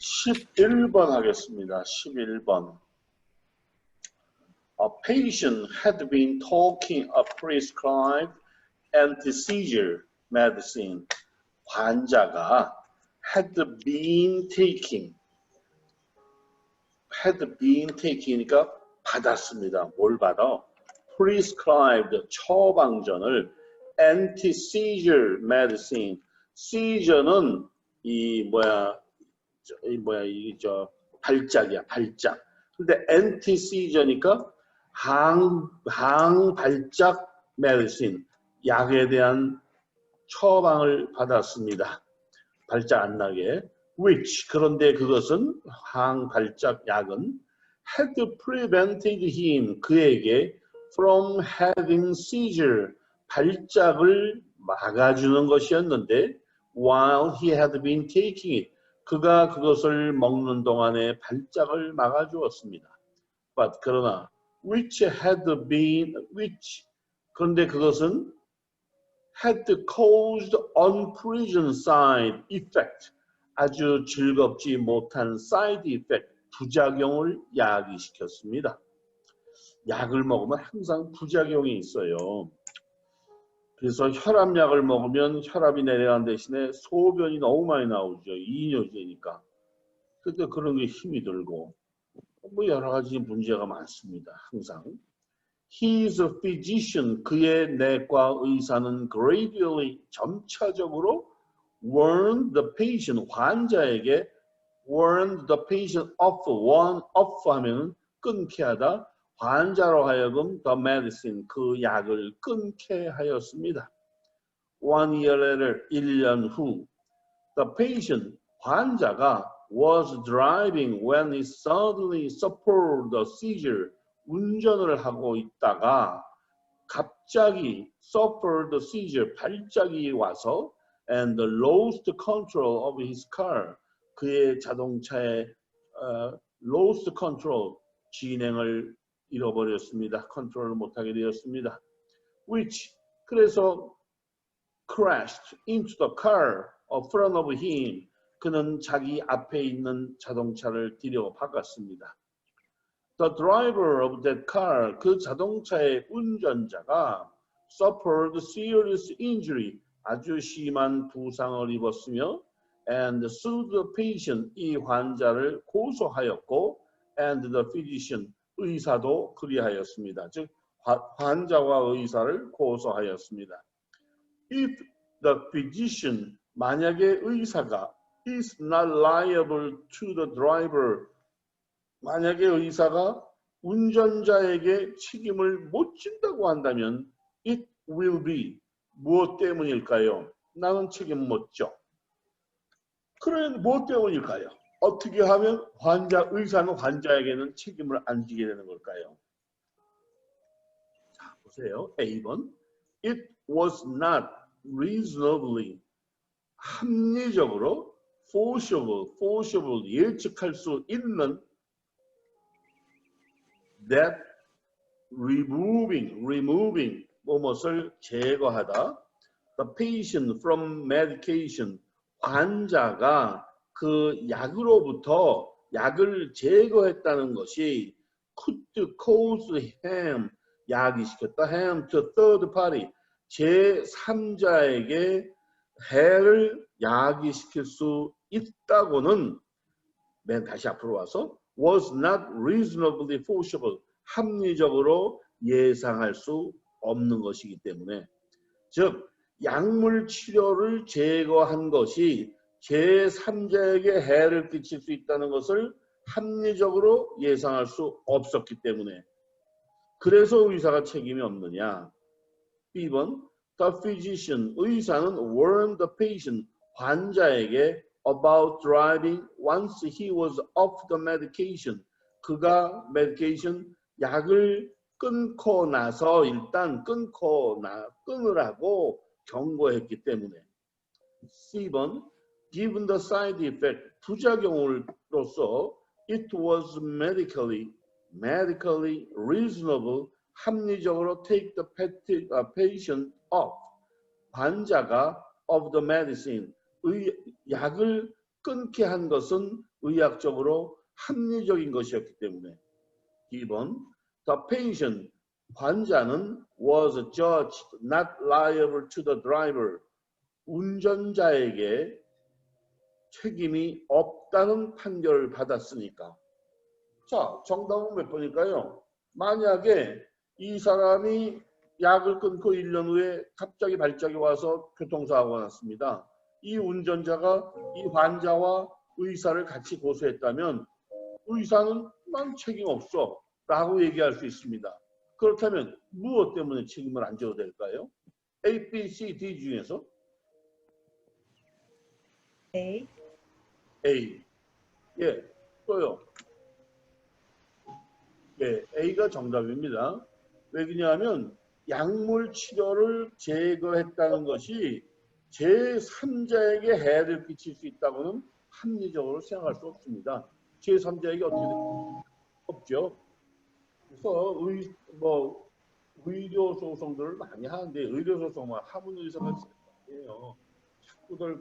11번 하겠습니다. 11번. A patient had been taking a prescribed anti-seizure medicine. 환자가 had been taking이니까 받았습니다. 뭘 받아? prescribed 처방전을 anti-seizure medicine. seizure는 발작이야, 발작. 근데 anti-seizure니까 항발작 medicine, 약에 대한 처방을 받았습니다. 발작 안 나게. which, 그런데 그것은 항발작 약은 had prevented him, 그에게 from having seizure, 발작을 막아주는 것이었는데 while he had been taking it, 그가 그것을 먹는 동안에 발작을 막아주었습니다. But 그러나 그런데 그것은 had caused unpleasant side effect, 아주 즐겁지 못한 side effect, 부작용을 야기시켰습니다. 약을 먹으면 항상 부작용이 있어요. 그래서 혈압약을 먹으면 혈압이 내려가는 대신에 소변이 너무 많이 나오죠. 이뇨제니까. 근데 그런 게 힘이 들고 뭐 여러 가지 문제가 많습니다. 항상. He is a physician. 그의 내과 의사는 gradually, 점차적으로 warned the patient, 환자에게 warned the patient off 하면은 끊게 하다. 환자로 하여금 the medicine, 그 약을 끊게 하였습니다. 1 year later, 1년 후, the patient, 환자가 was driving when he suddenly suffered a seizure, 운전을 하고 있다가 갑자기 suffered a seizure, 발작이 와서 and lost control of his car, 그의 자동차에 lost control, 진행을 잃어버렸습니다. 컨트롤을 못하게 되었습니다. which, 그래서 crashed into the car in front of him, 그는 자기 앞에 있는 자동차를 들여박았습니다. The driver of that car, 그 자동차의 운전자가 suffered serious injury, 아주 심한 부상을 입었으며 and sued the patient, 이 환자를 고소하였고 and the physician, 의사도 그리하였습니다. 즉 환자와 의사를 고소하였습니다. If the physician, 만약에 의사가 is not liable to the driver, 만약에 의사가 운전자에게 책임을 못 진다고 한다면 it will be, 무엇 때문일까요? 나는 책임 못 져. 그러면 무엇 때문일까요? 어떻게 하면 의사는 환자에게는 책임을 안 지게 되는 걸까요? 자, 보세요. A번. It was not reasonably, 합리적으로 forcible, 예측할 수 있는 that removing, 무엇을 제거하다, the patient from medication, 환자가 그 약으로부터 약을 제거했다는 것이 could cause harm, 야기시켰다, harm to third party, 제3자에게 해를 야기시킬 수 있다고는, 맨 다시 앞으로 와서 was not reasonably foreseeable, 합리적으로 예상할 수 없는 것이기 때문에, 즉 약물 치료를 제거한 것이 제3자에게 해를 끼칠 수 있다는 것을 합리적으로 예상할 수 없었기 때문에, 그래서 의사가 책임이 없느냐. B번. The physician, 의사는 warned the patient, 환자에게 about driving once he was off the medication, 그가 medication, 약을 끊고 나서 일단 끊으라고 경고했기 때문에. C번. Given the side effect, 부작용으로서 it was medically reasonable, 합리적으로 take the patient off, 환자가 of the medicine, 약을 끊게 한 것은 의학적으로 합리적인 것이었기 때문에. 2번 The patient, 환자는 was judged not liable to the driver. 운전자에게 책임이 없다는 판결을 받았으니까. 자, 정답은 몇 번일까요? 만약에 이 사람이 약을 끊고 1년 후에 갑자기 발작이 와서 교통사고가 났습니다. 이 운전자가 이 환자와 의사를 같이 고소했다면 의사는 난 책임 없어 라고 얘기할 수 있습니다. 그렇다면 무엇 때문에 책임을 안 져도 될까요? A, B, C, D 중에서 A. A. 예, 또요. 예, A가 정답입니다. 왜냐하면 약물 치료를 제거했다는 것이 제3자에게 해를 끼칠 수 있다고는 합리적으로 생각할 수 없습니다. 제3자에게 어떻게 없죠. 그래서 의료 소송들을 많이 하는데 의료 소송만 하문 의사가 있어요. 자꾸들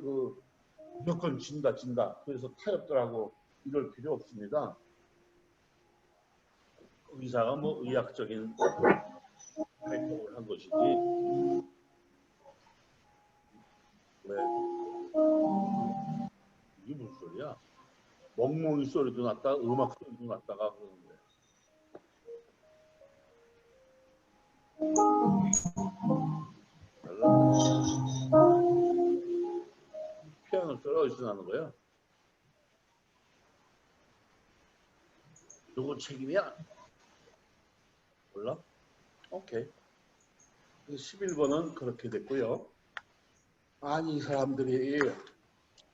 무조건 진다. 그래서 타협들하고 이럴 필요 없습니다. 의사가 의학적인 활동을 한 것이지. 왜? 이게 무슨 소리야? 멍멍이 소리도 났다가 음악 소리도 났다가 그러는데. 피아노 소리 어디서 나는 거야? 누구 책임이야? 몰라? 오케이. 11번은 그렇게 됐고요. 아니 이 사람들이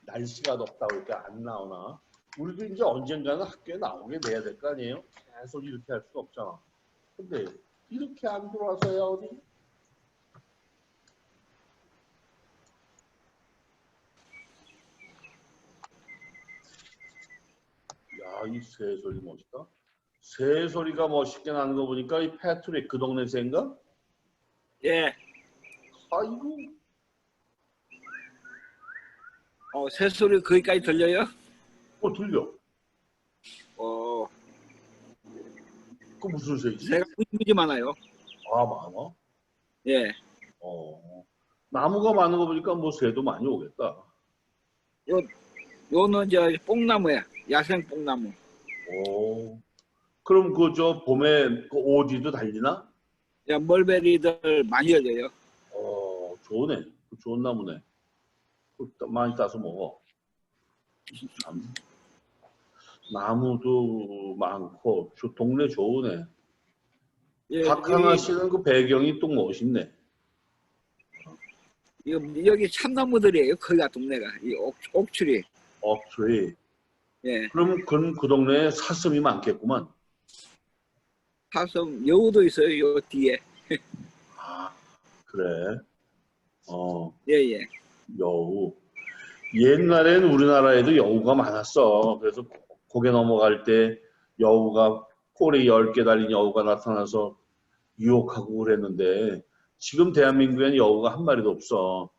날씨가 덥다고 이렇게 안 나오나? 우리도 이제 언젠가는 학교에 나오게 돼야 될 거 아니에요? 계속 이렇게 할 수 없잖아. 근데 이렇게 안 들어와서야 어디? 야, 이 새소리 멋있다. 새소리가 멋있게 나는 거 보니까 이 패트릭 그 동네 새인가? 예. 아이고. 새소리 거기까지 들려요? 들려. 그 무슨 새이지? 새가 무지 많아요. 아, 많아? 예. 나무가 많은 거 보니까 새도 많이 오겠다. 요는 뽕나무야. 야생 뽕나무. 그럼 봄에 오디도 달리나? 야, 멀베리들 많이 열려요. 좋네. 좋은 나무네. 많이 따서 먹어. 참. 나무도 많고 동네 좋으네. 예, 박하나 씨는 그 배경이 또 멋있네. 여기 참나무들이에요. 거기가 동네가. 이 옥추리. 옥추리. 예. 그럼 그 동네에 사슴이 많겠구만. 사슴 여우도 있어요. 요 뒤에. 아, 그래. 예. 여우. 옛날엔 우리나라에도 여우가 많았어. 그래서 고개 넘어갈 때 여우가 꼬리 10개 달린 여우가 나타나서 유혹하고 그랬는데 지금 대한민국에는 여우가 한 마리도 없어.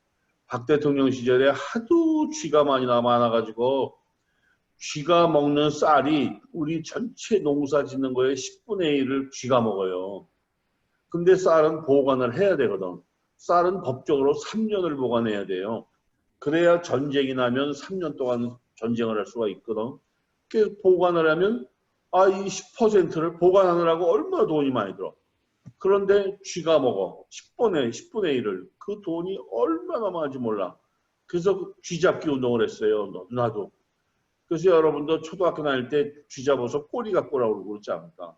박 대통령 시절에 하도 쥐가 많아가지고 쥐가 먹는 쌀이 우리 전체 농사 짓는 거에 10분의 1을 쥐가 먹어요. 근데 쌀은 보관을 해야 되거든. 쌀은 법적으로 3년을 보관해야 돼요. 그래야 전쟁이 나면 3년 동안 전쟁을 할 수가 있거든. 그 보관을 하면 이 10%를 보관하느라고 얼마나 돈이 많이 들어. 그런데 쥐가 먹어. 10분의 1을. 그 돈이 얼마나 많은지 몰라. 그래서 쥐 잡기 운동을 했어요. 나도. 그래서 여러분도 초등학교 다닐 때 쥐 잡아서 꼬리 갖고 오라고 그러지 않을까.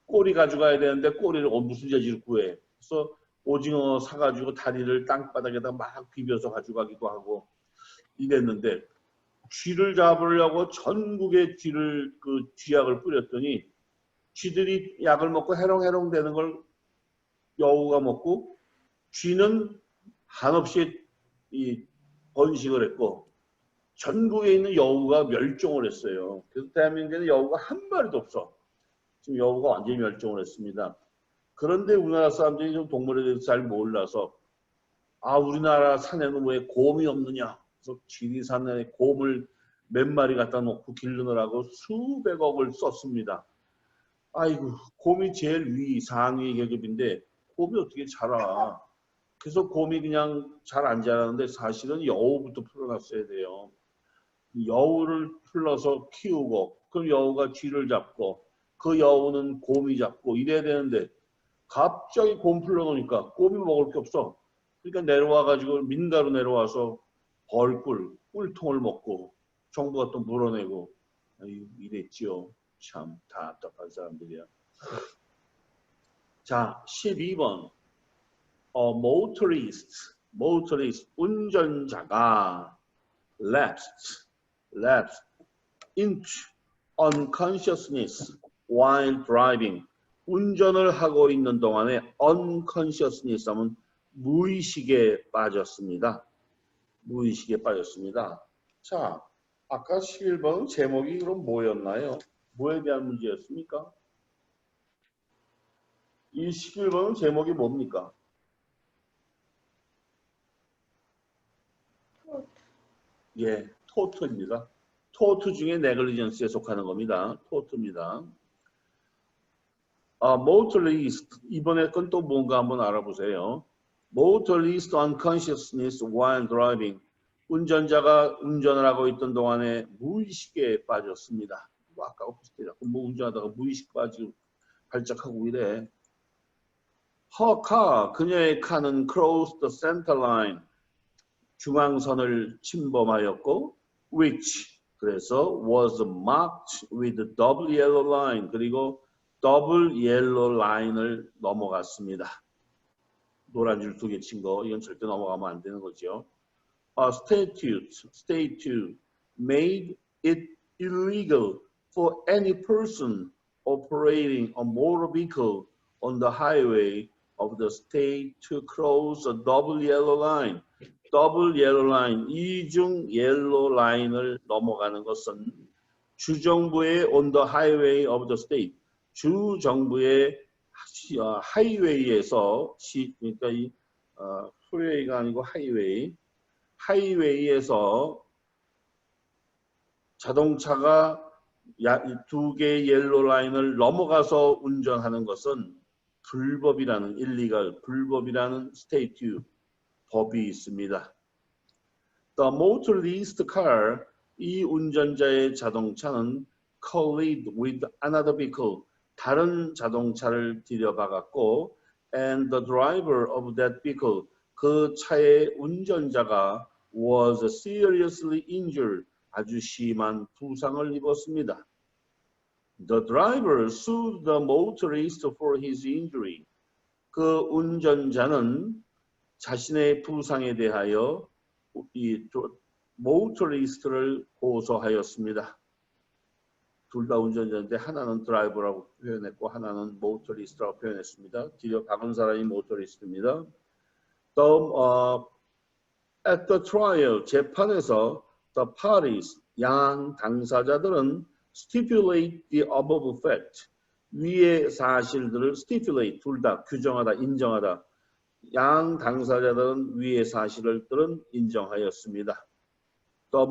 꼬리 가져가야 되는데 꼬리를 무슨 재질로 구해. 그래서 오징어 사가지고 다리를 땅바닥에다 막 비벼서 가져가기도 하고 이랬는데 쥐를 잡으려고 전국에 쥐약을 뿌렸더니 쥐들이 약을 먹고 해롱해롱 되는 걸 여우가 먹고 쥐는 한없이 번식을 했고 전국에 있는 여우가 멸종을 했어요. 그래서 대한민국에는 여우가 한 마리도 없어. 지금 여우가 완전히 멸종을 했습니다. 그런데 우리나라 사람들이 좀 동물에 대해서 잘 몰라서 우리나라 산에는 왜 곰이 없느냐. 그래서 지리산에 곰을 몇 마리 갖다 놓고 기르느라고 수백억을 썼습니다. 아이고, 곰이 제일 상위 계급인데 곰이 어떻게 자라? 그래서 곰이 그냥 잘 안 자라는데 사실은 여우부터 풀어놨어야 돼요. 여우를 풀러서 키우고 그럼 여우가 쥐를 잡고 그 여우는 곰이 잡고 이래야 되는데 갑자기 곰 풀러놓으니까 곰이 먹을 게 없어. 그러니까 내려와가지고 민가로 내려와서 꿀통을 먹고 정부가 또 물어내고 이랬지요. 참 답답한 사람들이야. 자, 12번. motorist, 운전자가 lapsed into unconsciousness while driving. 운전을 하고 있는 동안에 unconsciousness 하면 무의식에 빠졌습니다. 무의식에 빠졌습니다. 자, 아까 11번 제목이 그럼 뭐였나요? 뭐에 대한 문제였습니까? 이 11번은 제목이 뭡니까? 예, 토트입니다. 토트 중에 네글리전스에 속하는 겁니다. 토트입니다. motorist, 이번에 건 또 뭔가 한번 알아보세요. motorist unconsciousness while driving. 운전자가 운전을 하고 있던 동안에 무의식에 빠졌습니다. 뭐 아까하고 비슷해요. 뭐 운전하다가 무의식 빠지고 발작하고 이래. Her car, 그녀의 카는 crossed the center line. 중앙선을 침범하였고, which, 그래서 was marked with double yellow line. 그리고 더블 옐로 라인을 넘어갔습니다. 노란 줄 2개 친 거, 이건 절대 넘어가면 안 되는 거죠. statute made it illegal for any person operating a motor vehicle on the highway of the state to cross a double yellow line. 더블 옐로 라인, 이중 옐로 라인을 넘어가는 것은 주정부의 on the highway of the state, 주정부의 하이웨이에서, 그러니까 이 프리웨이가 아니고 하이웨이에서 자동차가 2개의 옐로 라인을 넘어가서 운전하는 것은 불법이라는 불법이라는 스테이트 법이 있습니다. The motorist car, 이 운전자의 자동차는 collide with another vehicle, 다른 자동차를 들여박았고, and the driver of that vehicle, 그 차의 운전자가 was seriously injured, 아주 심한 부상을 입었습니다. The driver sued the motorist for his injury. 그 운전자는 자신의 부상에 대하여 이 모터리스트를 고소하였습니다. 둘 다 운전자인데 하나는 드라이버라고 표현했고 하나는 모터리스트라고 표현했습니다. 뒤로 박은 사람이 모터리스트입니다. 다음 at the trial, 재판에서 the parties, 양 당사자들은 stipulate the above fact, 위의 사실들을 stipulate, 둘 다 규정하다, 인정하다. 양 당사자들은 위의 사실들은 인정하였습니다. The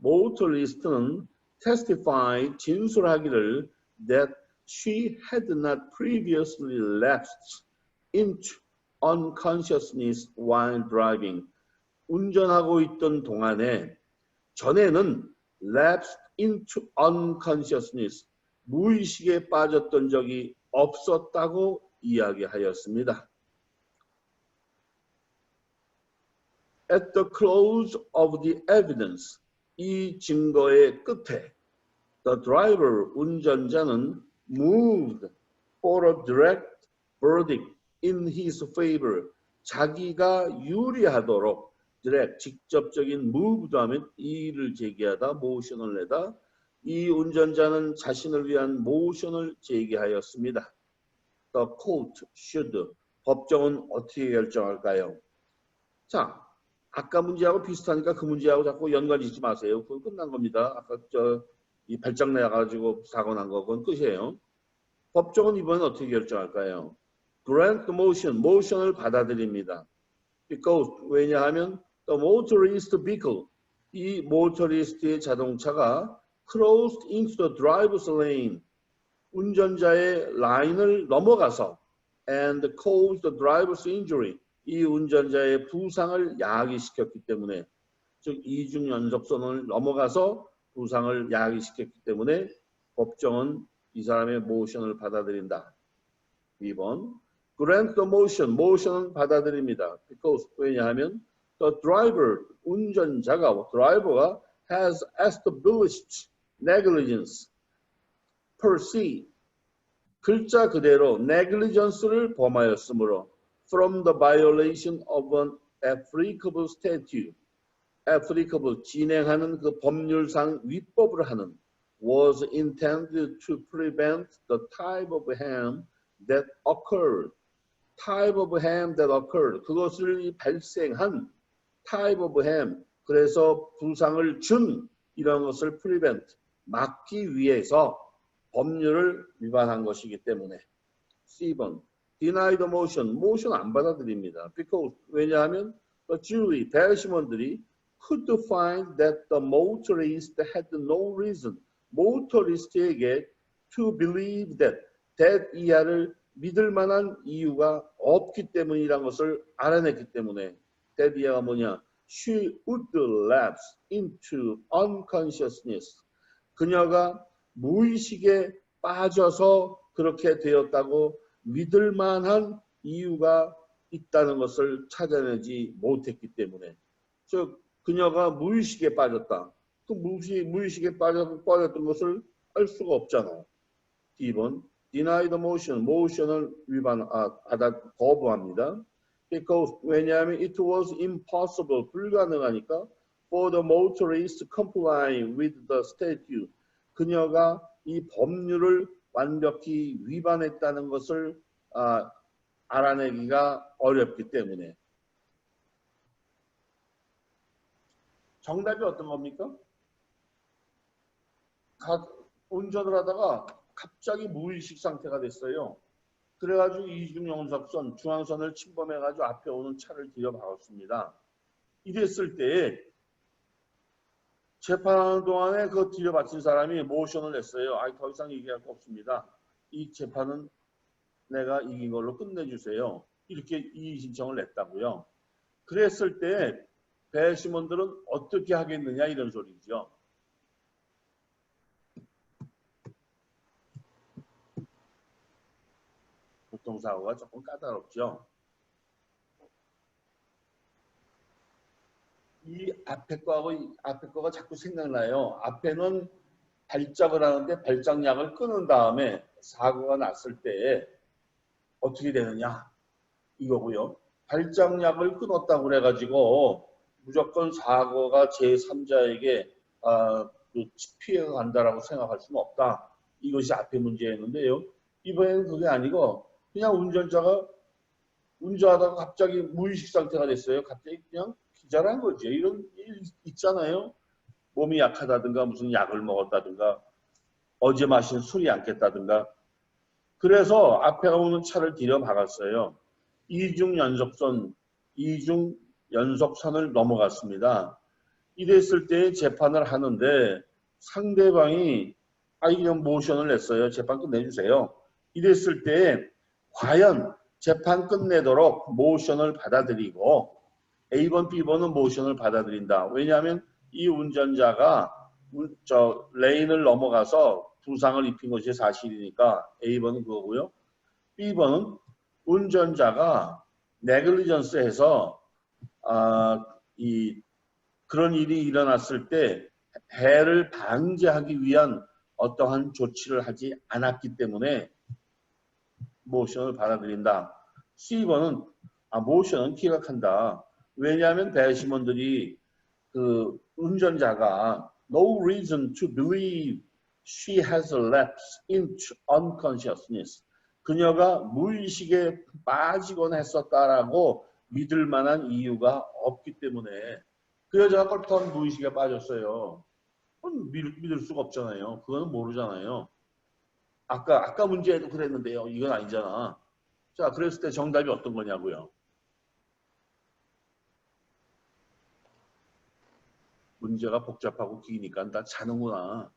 motorist는 testify, 진술하기를 that she had not previously lapsed into unconsciousness while driving. 운전하고 있던 동안에 전에는 lapsed into unconsciousness, 무의식에 빠졌던 적이 없었다고 이야기하였습니다. At the close of the evidence, 이 증거의 끝에 the driver, 운전자는 moved for a direct verdict in his favor, 자기가 유리하도록 direct, 직접적인 moved 하면 이의를 제기하다, 모션을 내다. 이 운전자는 자신을 위한 모션을 제기하였습니다. The court should, 법정은 어떻게 결정할까요? 자, 아까 문제하고 비슷하니까 그 문제하고 자꾸 연관짓지 마세요. 그건 끝난 겁니다. 아까 이 발작 내가지고 사고 난 거, 그건 끝이에요. 법정은 이번엔 어떻게 결정할까요? Grant the motion, 모션을 받아들입니다. Because, 왜냐하면 the motorist vehicle, 이 모터리스트의 자동차가 crossed into the driver's lane, 운전자의 라인을 넘어가서 and caused the driver's injury, 이 운전자의 부상을 야기시켰기 때문에, 즉 이중 연속선을 넘어가서 부상을 야기시켰기 때문에 법정은 이 사람의 모션을 받아들인다. 2번 grant the motion, 모션은 받아들입니다. because, 왜냐하면 the driver, 운전자가, 드라이버가 has established negligence per se, 글자 그대로 negligence를 범하였으므로 from the violation of an applicable statute, applicable, 진행하는 그 법률상 위법을 하는 was intended to prevent the type of harm that occurred. type of harm that occurred. 그것을 발생한 type of harm. 그래서 부상을 준 이런 것을 prevent, 막기 위해서 법률을 위반한 것이기 때문에. C번 deny the motion, 모션 안 받아들입니다. because, 왜냐하면 the jury, 배심원들이 could find that the motorist had no reason, 모터리스트에게 to believe that 이하를 믿을 만한 이유가 없기 때문이란 것을 알아냈기 때문에 that 이하가 뭐냐? She would lapse into unconsciousness. 그녀가 무의식에 빠져서 그렇게 되었다고 믿을 만한 이유가 있다는 것을 찾아내지 못했기 때문에. 즉 그녀가 무의식에 빠졌다. 그 무의식에 빠졌던 것을 알 수가 없잖아. D번 deny the motion, 모션을 거부합니다. because, 왜냐하면 it was impossible, 불가능하니까 for the motorist to comply with the statute, 그녀가 이 법률을 완벽히 위반했다는 것을 알아내기가 어렵기 때문에. 정답이 어떤 겁니까? 운전을 하다가 갑자기 무의식 상태가 됐어요. 그래가지고 이중연속선, 중앙선을 침범해가지고 앞에 오는 차를 들여박았습니다. 이랬을 때 재판하는 동안에 그 들여박힌 사람이 모션을 냈어요. 더 이상 얘기할 거 없습니다. 이 재판은 내가 이긴 걸로 끝내주세요. 이렇게 이의 신청을 냈다고요. 그랬을 때 배심원들은 어떻게 하겠느냐 이런 소리죠. 교통사고가 조금 까다롭죠. 이 앞에 거가 자꾸 생각나요. 앞에는 발작을 하는데 발작약을 끊은 다음에 사고가 났을 때 어떻게 되느냐 이거고요. 발작약을 끊었다고 그래가지고 무조건 사고가 제3자에게 피해가 간다라고 생각할 수는 없다. 이것이 앞에 문제였는데요. 이번에는 그게 아니고 그냥 운전자가 운전하다가 갑자기 무의식 상태가 됐어요. 갑자기 그냥 기절한 거죠. 이런 일 있잖아요. 몸이 약하다든가 무슨 약을 먹었다든가 어제 마신 술이 안 깼다든가. 그래서 앞에 오는 차를 들여박았어요. 이중 연속선을 넘어갔습니다. 이랬을 때 재판을 하는데 상대방이 그냥 모션을 냈어요. 재판 끝내주세요. 이랬을 때 과연 재판 끝내도록 모션을 받아들이고 A번, B번은 모션을 받아들인다. 왜냐하면 이 운전자가 레인을 넘어가서 부상을 입힌 것이 사실이니까 A번은 그거고요. B번은 운전자가 네글리전스해서 그런 일이 일어났을 때 해를 방지하기 위한 어떠한 조치를 하지 않았기 때문에 모션을 받아들인다. C번은 모션은 기각한다. 왜냐하면 배심원들이 그 운전자가 no reason to believe she has lapsed into unconsciousness. 그녀가 무의식에 빠지곤 했었다라고 믿을 만한 이유가 없기 때문에 그 여자가 꼴통 무의식에 빠졌어요. 그건 믿을 수가 없잖아요. 그거는 모르잖아요. 아까 문제에도 그랬는데요. 이건 아니잖아. 자, 그랬을 때 정답이 어떤 거냐고요. 문제가 복잡하고 기니까 다 자는구나.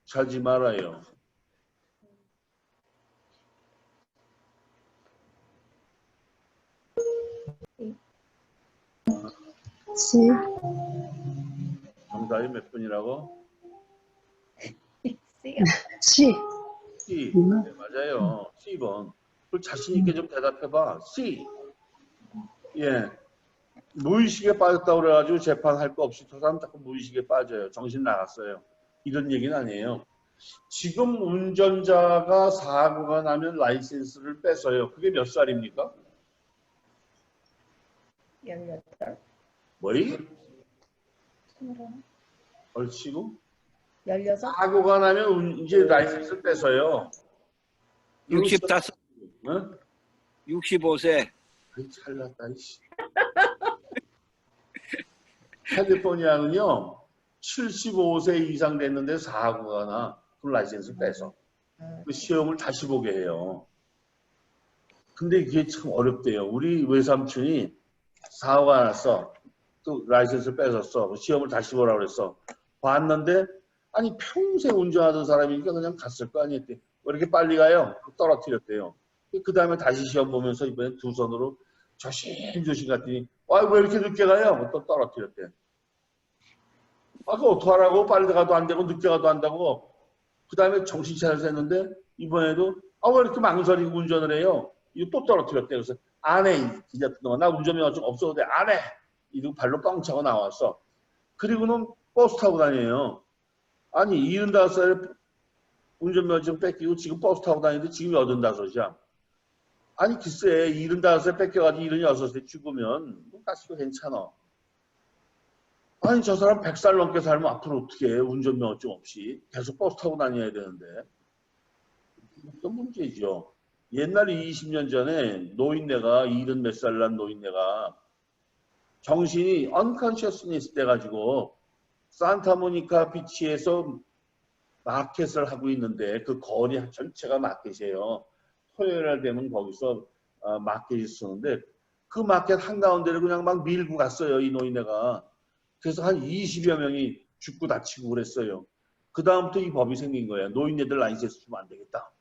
자지 말아요. C. 정답이 몇 분이라고? C요. C. C. 네, 맞아요. C번. 그걸 자신 있게 좀 대답해봐. C. 예. 무의식에 빠졌다고 그래가지고 재판할 거 없이 저 사람 자꾸 무의식에 빠져요. 정신 나갔어요. 이런 얘기는 아니에요. 지금 운전자가 사고가 나면 라이센스를 뺏어요. 그게 몇 살입니까? 18. 뭐이? 21. 얼치고? 16. 사고가 나면 이제 라이센스를 뺏어요. 65, 응? 65세. 아이 잘났다 이씨. 캘리포니아는요 75세 이상 됐는데 사고가 나 그럼 라이센스 뺏어. 그 시험을 다시 보게 해요. 근데 이게 참 어렵대요. 우리 외삼촌이 사고가 났어. 또 라이센스를 뺏었어. 시험을 다시 보라고 그랬어. 봤는데 아니 평생 운전하던 사람이니까 그냥 갔을 거 아니에요. 왜 이렇게 빨리 가요? 떨어뜨렸대요. 그 다음에 다시 시험 보면서 이번엔 두 손으로 조심조심 갔더니 왜 이렇게 늦게 가요? 또 떨어뜨렸대. 그거 어떡하라고? 빨리 가도 안 되고 늦게 가도 한다고. 그 다음에 정신 차려서 했는데 이번에도 왜 이렇게 망설이고 운전을 해요? 이거 또 떨어뜨렸대. 그래서 안 해. 진짜 그동안 나 운전면허증 없어도 돼. 안 해. 이러고 발로 뻥 차고 나왔어. 그리고는 버스 타고 다녀요. 아니 75살에 운전면허증 뺏기고 지금 버스 타고 다니는데 지금 85이야. 아니 글쎄 75세 뺏겨가지고 76세 죽으면 뭐 가시고 괜찮아. 아니 저 사람 100살 넘게 살면 앞으로 어떻게 해? 운전면허증 없이 계속 버스 타고 다녀야 되는데 또 문제죠. 옛날에 20년 전에 노인네가 70 몇 살 난 노인네가 정신이 unconsciousness 돼가지고 산타모니카 비치에서 마켓을 하고 있는데 그 거리 전체가 마켓이에요. 토요일 되면 거기서 마켓이 쓰는데 그 마켓 한가운데를 그냥 막 밀고 갔어요. 이 노인네가. 그래서 한 20여 명이 죽고 다치고 그랬어요. 그 다음부터 이 법이 생긴 거예요. 노인네들 라이센스 주면 안 되겠다.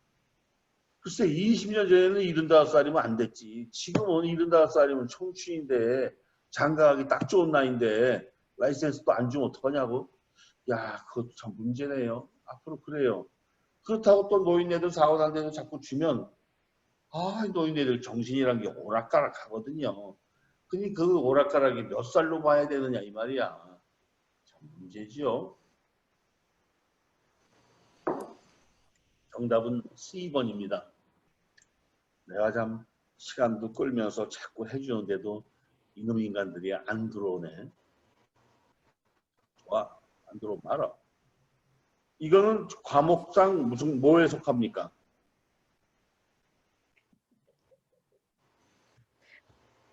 글쎄 20년 전에는 75살이면 안 됐지. 지금은 75살이면 청춘인데 장가가기 딱 좋은 나이인데 라이센스도 안 주면 어떡하냐고. 야 그것도 참 문제네요. 앞으로 그래요. 그렇다고 또 노인네들 사고 난 데도 자꾸 주면 노인네들 정신이란 게 오락가락 하거든요. 근데 그 오락가락이 몇 살로 봐야 되느냐 이 말이야. 참 문제지요. 정답은 C번입니다. 내가 참 시간도 끌면서 자꾸 해주는데도 이놈 인간들이 안 들어오네. 안 들어오면 알아. 이거는 과목상 무슨 뭐에 속합니까?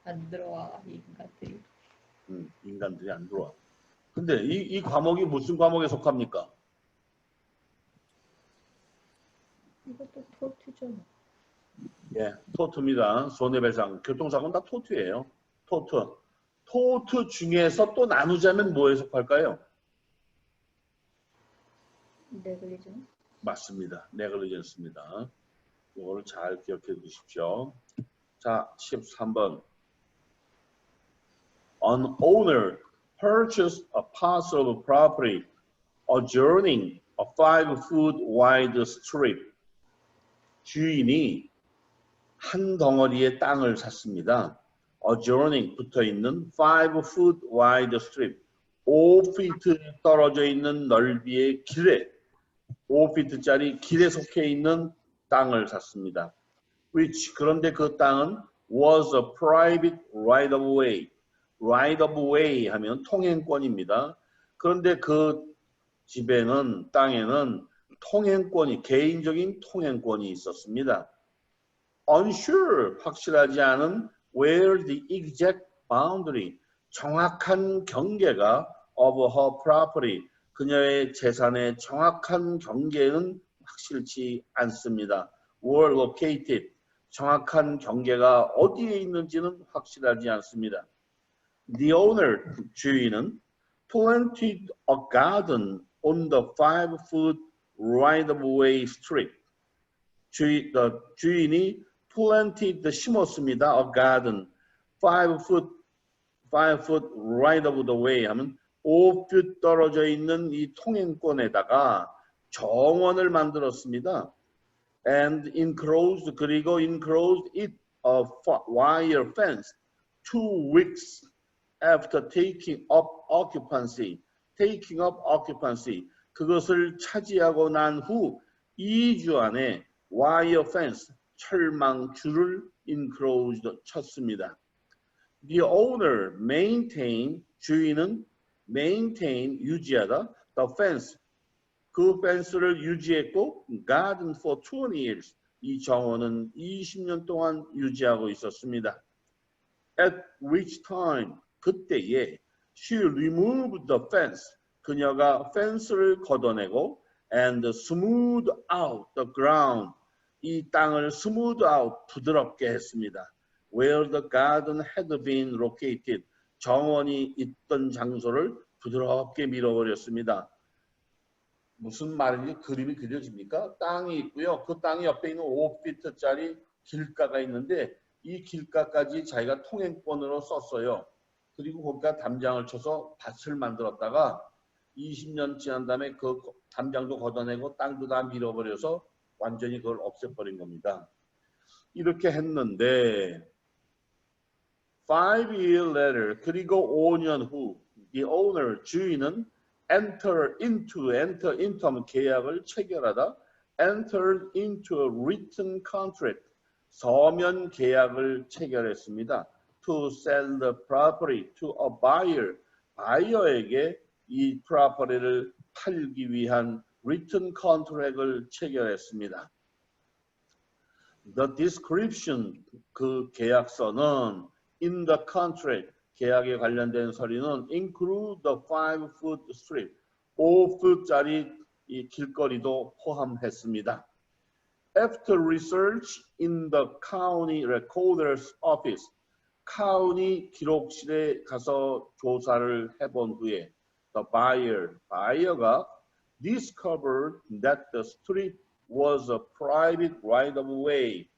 안 들어와 인간들이. 인간들이 안 들어와. 근데 이 과목이 무슨 과목에 속합니까? 이것도 토트죠. 예, 토트입니다. 손해배상. 교통사고는 다 토트예요. 토트. 토트 중에서 또 나누자면 뭐에 속할까요? 네글리전. 맞습니다. 네글리전스입니다. 이거를 잘 기억해 두십시오. 자, 13번. An owner purchased a parcel of property adjoining a 5-foot wide strip. 주인이 한 덩어리의 땅을 샀습니다. adjoining 붙어있는 5-foot wide strip. 5피트 떨어져 있는 넓이의 길에 5피트짜리 길에 속해 있는 땅을 샀습니다. which 그런데 그 땅은 was a private right of way. right of way 하면 통행권입니다. 그런데 그 집에는 땅에는 통행권이 개인적인 통행권이 있었습니다. unsure 확실하지 않은 where the exact boundary 정확한 경계가 of her property 그녀의 재산의 정확한 경계는 확실치 않습니다. were located 정확한 경계가 어디에 있는지는 확실하지 않습니다. The owner, 주인은 planted a garden on the 5-foot right-of-way street. 주인이 planted, 심었습니다. A garden, 5-foot right of the way 하면 5둷 떨어져 있는 이 통행권에다가 정원을 만들었습니다. And enclosed, 그리고 enclosed it a wire fence 2 weeks after taking up occupancy. taking up occupancy. 그것을 차지하고 난 후 2주 안에 wire fence, 철망줄을 enclosed 쳤습니다. The owner maintain, 주인은 maintain, 유지하다, the fence, 그 펜스를 유지했고 garden for 20 years, 이 정원은 20년 동안 유지하고 있었습니다. At which time, 그때에 she removed the fence, 그녀가 펜스를 걷어내고 and smooth out the ground, 이 땅을 smooth out, 부드럽게 했습니다. Where the garden had been located, 정원이 있던 장소를 부드럽게 밀어버렸습니다. 무슨 말인지 그림이 그려집니까? 땅이 있고요. 그 땅 옆에 있는 5피트짜리 길가가 있는데 이 길가까지 자기가 통행권으로 썼어요. 그리고 거기다 담장을 쳐서 밭을 만들었다가 20년 지난 다음에 그 담장도 걷어내고 땅도 다 밀어버려서 완전히 그걸 없애버린 겁니다. 이렇게 했는데 5-year later, 그리고 5년 후 the owner, 주인은 enter into 하면 계약을 체결하다, entered into a written contract, 서면 계약을 체결했습니다. To sell the property to a buyer, 바이어에게 이 property를 팔기 위한 written contract을 체결했습니다. The description, 그 계약서는 in the contract, 계약에 관련된 서류는 include the 5-foot street, 5풋짜리 이 길거리도 포함했습니다. After research in the county recorder's office, 카운티 기록실에 가서 조사를 해본 후에 the buyer가 discovered that the street was a private right-of-way,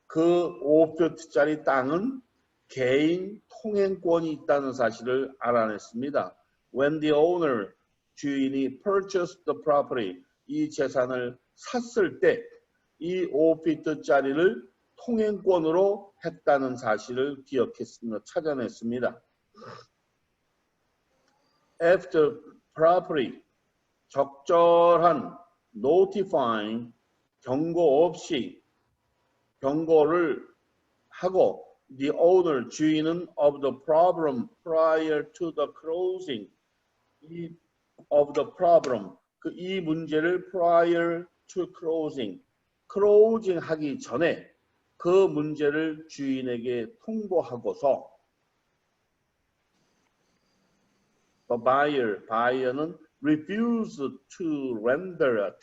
그 5풋짜리 땅은 개인 통행권이 있다는 사실을 알아냈습니다. When the owner, 주인이 purchased the property, 이 재산을 샀을 때 이 5피트짜리를 통행권으로 했다는 사실을 기억했습니다. 찾아냈습니다. After property, 적절한 notifying, 경고 없이 경고를 하고 the owner, 주인은 of the problem prior to the closing, of the problem, 이 문제를 prior to closing, closing 하기 전에 그 문제를 주인에게 통보하고서 the buyer는 refused to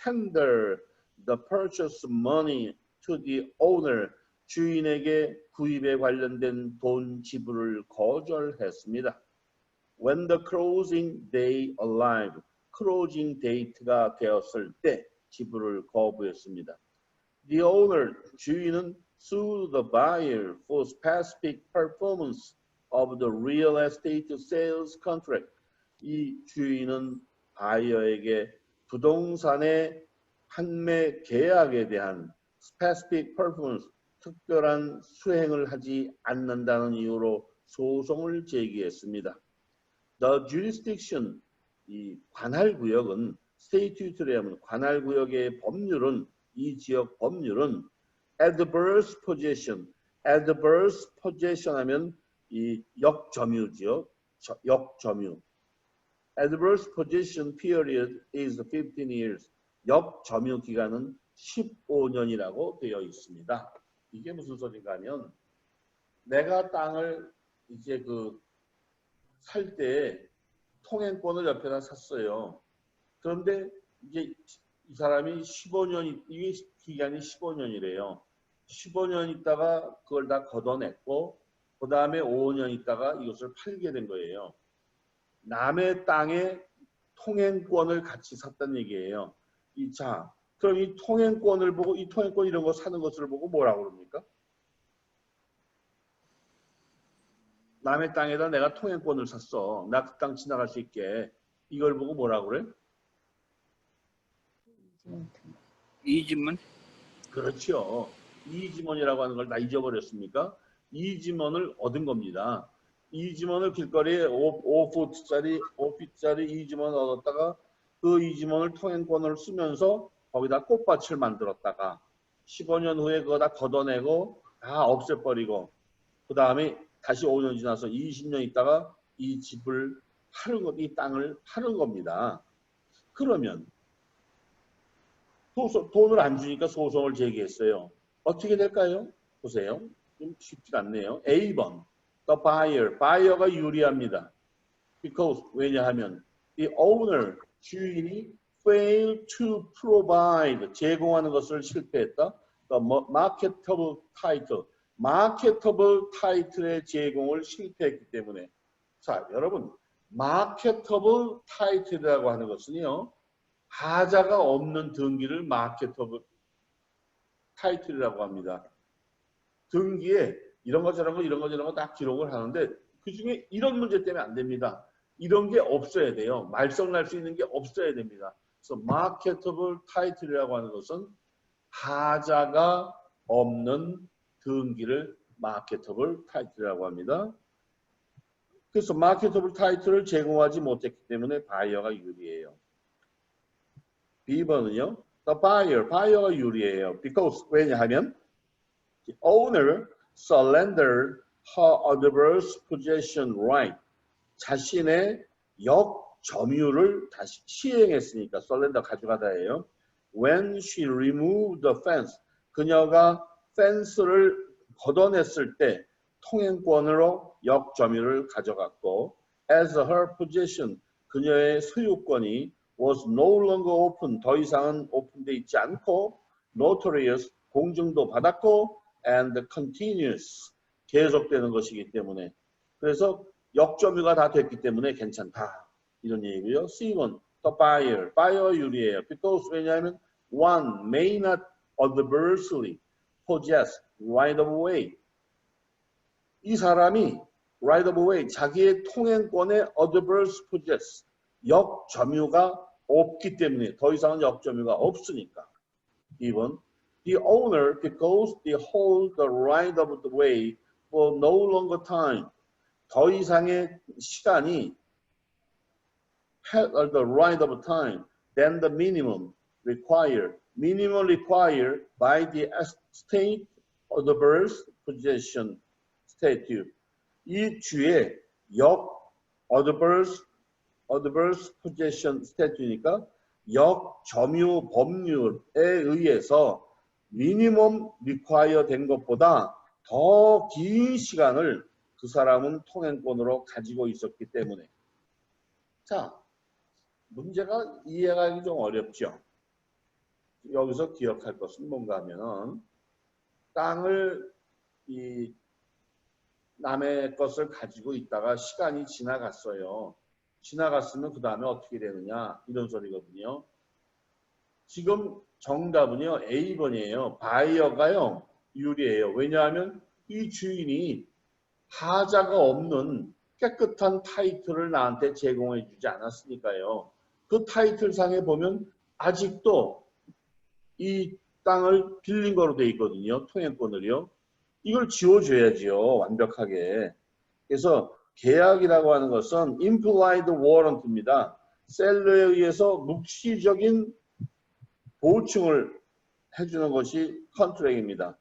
tender the purchase money to the owner, 주인에게 구입에 관련된 돈 지불을 거절했습니다. When the closing day arrived, closing date가 되었을 때 지불을 거부했습니다. The owner, 주인은 sued the buyer for specific performance of the real estate sales contract. 이 주인은 바이어에게 부동산의 판매 계약에 대한 specific performance, 특별한 수행을 하지 않는다는 이유로 소송을 제기했습니다. The jurisdiction, 이 관할구역은 statutary 하면 관할구역의 법률은, 이 지역 법률은 adverse possession 하면 이 역점유지요. 역점유. Adverse possession period is 15 years. 역점유 기간은 15년이라고 되어 있습니다. 이게 무슨 소리가 하면 내가 땅을 이제 살 때 통행권을 옆에다 샀어요. 그런데 이제 이 사람이 15년, 이게 기간이 15년이래요. 15년 있다가 그걸 다 걷어냈고 그 다음에 5년 있다가 이것을 팔게 된 거예요. 남의 땅에 통행권을 같이 샀다는 얘기예요. 자, 그럼 이 통행권을 보고 이 통행권 이런 거 사는 것을 보고 뭐라고 그럽니까? 남의 땅에다 내가 통행권을 샀어. 나 그 땅 지나갈 수 있게. 이걸 보고 뭐라고 그래? 이지문? 그렇죠. 이지먼이라고 하는 걸 다 잊어버렸습니까? 이지먼을 얻은 겁니다. 이지먼을 길거리에 5핏짜리 이지먼을 얻었다가 그 이지먼을 통행권을 쓰면서 거기다 꽃밭을 만들었다가 15년 후에 그거 다 걷어내고 다 없애버리고 그 다음에 다시 5년 지나서 20년 있다가 이 집을 파는 것, 이 땅을 파는 겁니다. 그러면 돈을 안 주니까 소송을 제기했어요. 어떻게 될까요? 보세요. 좀 쉽지 않네요. A번, the buyer가 유리합니다. Because 왜냐하면 the owner, 주인이 failed to provide, 제공하는 것을 실패했다. The marketable title의 제공을 실패했기 때문에. 자, 여러분, marketable title이라고 하는 것은요. 하자가 없는 등기를 마케터블 타이틀이라고 합니다. 등기에 이런 거 저런 거 이런 거 저런 거 다 기록을 하는데 그 중에 이런 문제 때문에 안 됩니다. 이런 게 없어야 돼요. 말썽날 수 있는 게 없어야 됩니다. 그래서 마케터블 타이틀이라고 하는 것은 하자가 없는 등기를 마케터블 타이틀이라고 합니다. 그래서 마케터블 타이틀을 제공하지 못했기 때문에 바이어가 유리해요. B번은요. The buyer가 유리해요. Because 왜냐하면 the owner surrendered her adverse possession right. 자신의 역점유를 다시 시행했으니까 surrender 가져가다예요. When she removed the fence. 그녀가 펜스를 걷어냈을 때 통행권으로 역점유를 가져갔고 as her possession. 그녀의 소유권이 was no longer open, 더 이상은 오픈되어 있지 않고 notorious, 공증도 받았고 and continuous, 계속되는 것이기 때문에 그래서 역점유가 다 됐기 때문에 괜찮다. 이런 얘기고요. C번, the buyer 유리해요. Because 왜냐하면 one may not adversely possess right of way. 이 사람이 right of way, 자기의 통행권에 adverse possess, 역점유가 없기 때문에 더 이상은 역점유가 없으니까. 2번 the owner because they hold the right of the way for no longer time. 더 이상의 시간이 had the right of time than the minimum required by the state adverse possession statute. 이 주의 adverse possession statute니까 역점유 법률에 의해서 미니멈 require 된 것보다 더 긴 시간을 그 사람은 통행권으로 가지고 있었기 때문에. 자, 문제가 이해하기 좀 어렵죠. 여기서 기억할 것은 뭔가 하면은 땅을 남의 것을 가지고 있다가 시간이 지나갔어요. 지나갔으면 그 다음에 어떻게 되느냐 이런 소리거든요. 지금 정답은요 A번이에요. 바이어가요 유리해요. 왜냐하면 이 주인이 하자가 없는 깨끗한 타이틀을 나한테 제공해 주지 않았으니까요. 그 타이틀상에 보면 아직도 이 땅을 빌린 거로 돼 있거든요. 통행권을요. 이걸 지워줘야지요. 완벽하게. 그래서 계약이라고 하는 것은 implied warrant입니다. 셀러에 의해서 묵시적인 보증을 해주는 것이 컨트랙입니다.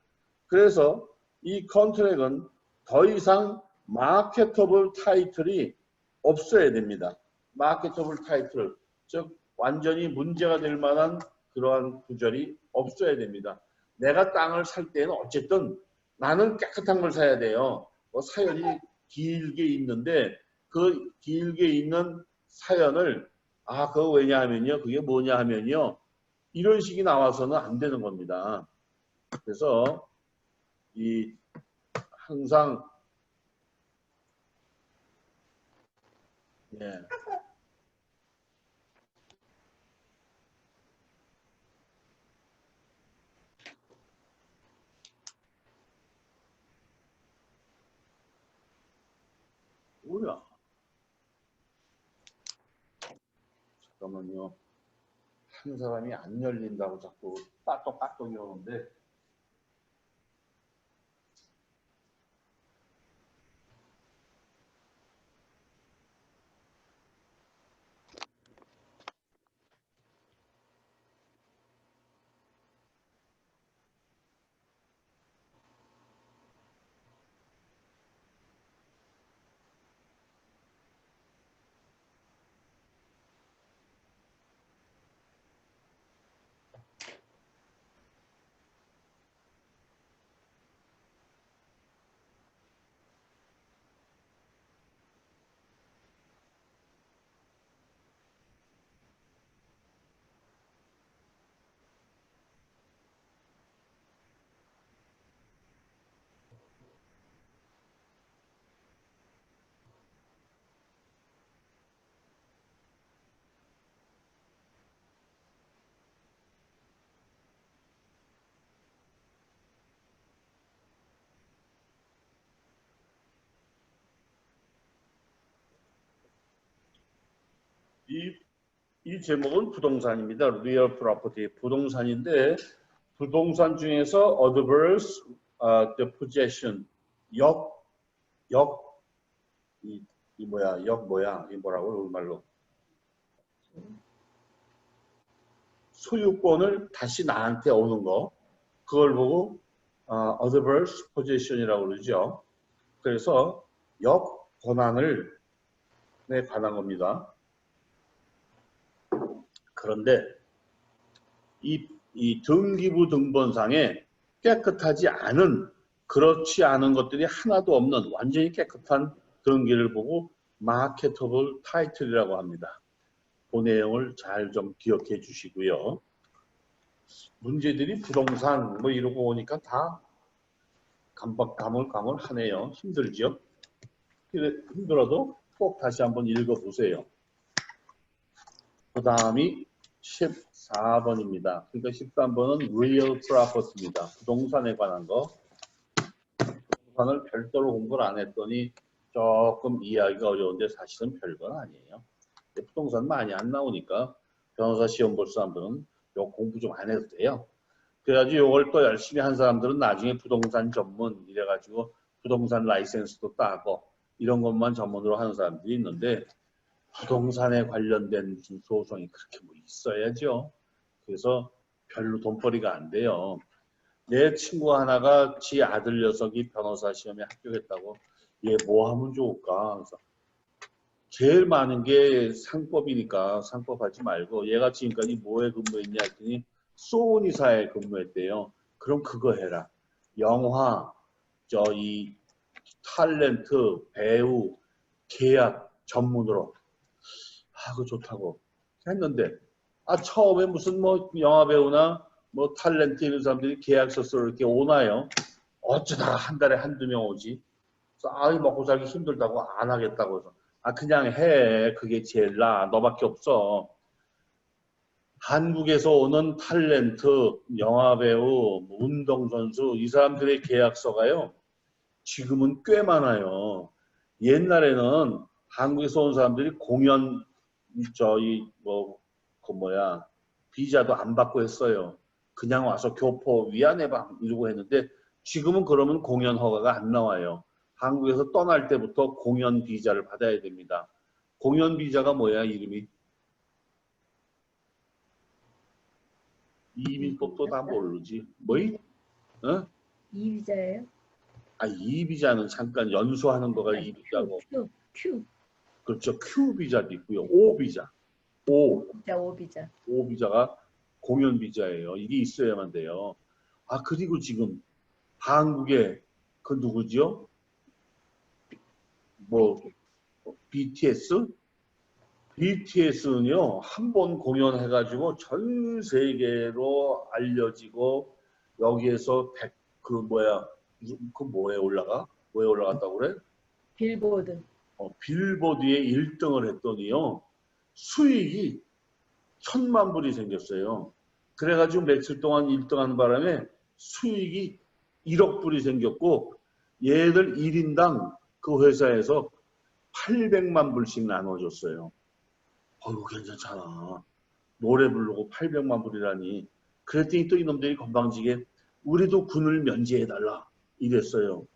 그래서 이 컨트랙은 더 이상 마케터블 타이틀이 없어야 됩니다. 마케터블 타이틀, 즉 완전히 문제가 될 만한 그러한 구절이 없어야 됩니다. 내가 땅을 살 때는 어쨌든 나는 깨끗한 걸 사야 돼요. 뭐 사연이 길게 있는데 그 길게 있는 사연을 그거 왜냐하면요. 그게 뭐냐 하면요. 이런 식이 나와서는 안 되는 겁니다. 그래서 항상 예. 뭐야? 잠깐만요. 한 사람이 안 열린다고 자꾸 빠떡빠떡이 오는데. 이 제목은 부동산입니다. Real Property. 부동산인데 부동산 중에서 adverse the possession 이 뭐야 이 뭐라고 우리말로 소유권을 다시 나한테 오는 거 그걸 보고 adverse possession이라고 그러죠. 그래서 역 권한을 관한 겁니다. 그런데 이 등기부 등본상에 깨끗하지 않은 그렇지 않은 것들이 하나도 없는 완전히 깨끗한 등기를 보고 마케터블 타이틀이라고 합니다. 그 내용을 잘 좀 기억해 주시고요. 문제들이 부동산 뭐 이러고 오니까 다 가물가물하네요. 힘들죠? 힘들어도 꼭 다시 한번 읽어보세요. 그 다음이 14번입니다. 그러니까 13번은 real property입니다. 부동산에 관한 거. 부동산을 별도로 공부를 안 했더니 조금 이해하기가 어려운데 사실은 별건 아니에요. 부동산 많이 안 나오니까 변호사 시험 볼 사람들은 요 공부 좀 안 해도 돼요. 그래가지고 요걸 또 열심히 한 사람들은 나중에 부동산 전문 이래가지고 부동산 라이센스도 따고 이런 것만 전문으로 하는 사람들이 있는데 부동산에 관련된 무슨 소송이 그렇게 뭐 있어야죠. 그래서 별로 돈벌이가 안 돼요. 내 친구 하나가 지 아들 녀석이 변호사 시험에 합격했다고 얘 뭐 하면 좋을까? 그래서 제일 많은 게 상법이니까 상법 하지 말고 얘가 지금까지 뭐에 근무했냐 했더니 소니사에 근무했대요. 그럼 그거 해라. 영화, 이 탤런트, 배우, 계약 전문으로 그거 좋다고 했는데 처음에 무슨 뭐 영화 배우나 뭐 탤런트 이런 사람들이 계약서 쓰러 이렇게 오나요? 어쩌다가 한 달에 한두 명 오지. 그래서 먹고 살기 힘들다고 안 하겠다고 해서 그냥 해. 그게 제일 나아. 너밖에 없어. 한국에서 오는 탤런트, 영화배우, 운동선수 이 사람들의 계약서가요. 지금은 꽤 많아요. 옛날에는 한국에서 온 사람들이 공연 비자도 안 받고 했어요. 그냥 와서 교포 위안해방 이러고 했는데 지금은 그러면 공연 허가가 안 나와요. 한국에서 떠날 때부터 공연 비자를 받아야 됩니다. 공연 비자가 뭐야 이름이? 이민법도 다 모르지. 뭐이? 어? 이비자예요? 이 비자는 잠깐 연수하는 거가 이 비자고. 큐. 그렇죠. Q 비자도 있고요. O 비자. 오비자. O 비자가 공연 비자예요. 이게 있어야만 돼요. 그리고 지금 한국에 그 누구죠? BTS? BTS는요, 한 번 공연해가지고 전 세계로 알려지고, 여기에서 뭐에 올라가? 뭐에 올라갔다고 그래? 빌보드. 빌보드에 1등을 했더니요. 수익이 1,000만 불이 생겼어요. 그래가지고 며칠 동안 1등하는 바람에 수익이 1억 불이 생겼고 얘들 1인당 그 회사에서 800만 불씩 나눠줬어요. 어휴 괜찮잖아. 노래 부르고 800만 불이라니. 그랬더니 또 이놈들이 건방지게 우리도 군을 면제해달라 이랬어요.